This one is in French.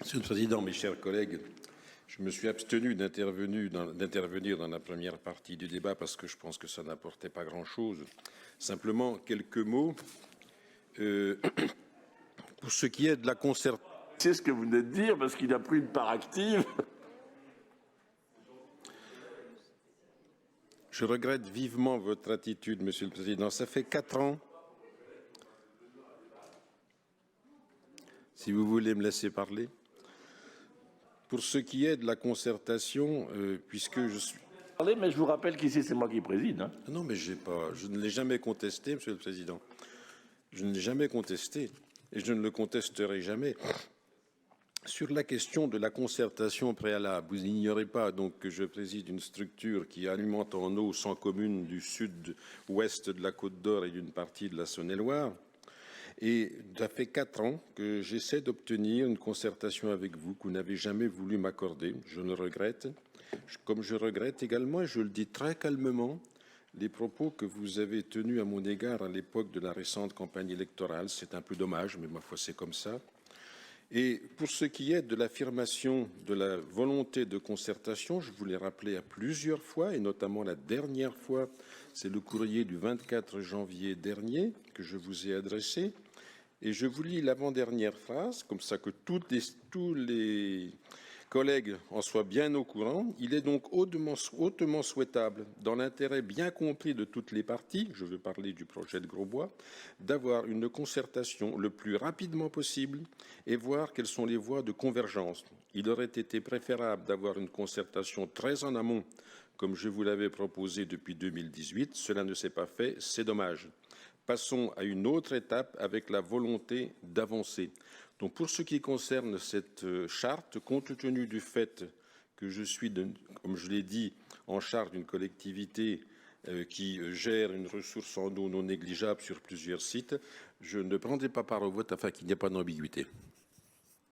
Monsieur le Président, mes chers collègues, je me suis abstenu d'intervenir dans la première partie du débat parce que je pense que ça n'apportait pas grand-chose. Simplement, quelques mots pour ce qui est de la concertation. C'est ce que vous venez de dire, parce qu'il a pris une part active. Je regrette vivement votre attitude, Monsieur le Président. Ça fait 4 ans. Si vous voulez me laisser parler. Pour ce qui est de la concertation, puisque je suis... Mais je vous rappelle qu'ici, c'est moi qui préside. Hein. Non, mais je ne l'ai jamais contesté, Monsieur le Président. Je ne l'ai jamais contesté et je ne le contesterai jamais. Sur la question de la concertation préalable, vous n'ignorez pas donc que je préside une structure qui alimente en eau 100 communes du sud-ouest de la Côte d'Or et d'une partie de la Saône-et-Loire. Et ça fait 4 ans que j'essaie d'obtenir une concertation avec vous que vous n'avez jamais voulu m'accorder. Je le regrette. Comme je regrette également, et je le dis très calmement, les propos que vous avez tenus à mon égard à l'époque de la récente campagne électorale. C'est un peu dommage, mais ma foi, c'est comme ça. Et pour ce qui est de l'affirmation de la volonté de concertation, je vous l'ai rappelé à plusieurs fois, et notamment la dernière fois, c'est le courrier du 24 janvier dernier que je vous ai adressé. Et je vous lis l'avant-dernière phrase, comme ça que tous les collègues en soient bien au courant. Il est donc hautement souhaitable, dans l'intérêt bien compris de toutes les parties, je veux parler du projet de Grosbois, d'avoir une concertation le plus rapidement possible et voir quelles sont les voies de convergence. Il aurait été préférable d'avoir une concertation très en amont, comme je vous l'avais proposé depuis 2018. Cela ne s'est pas fait, c'est dommage. Passons à une autre étape avec la volonté d'avancer. Donc pour ce qui concerne cette charte, compte tenu du fait que je suis, comme je l'ai dit, en charge d'une collectivité qui gère une ressource en eau non négligeable sur plusieurs sites, je ne prendrai pas part au vote afin qu'il n'y ait pas d'ambiguïté.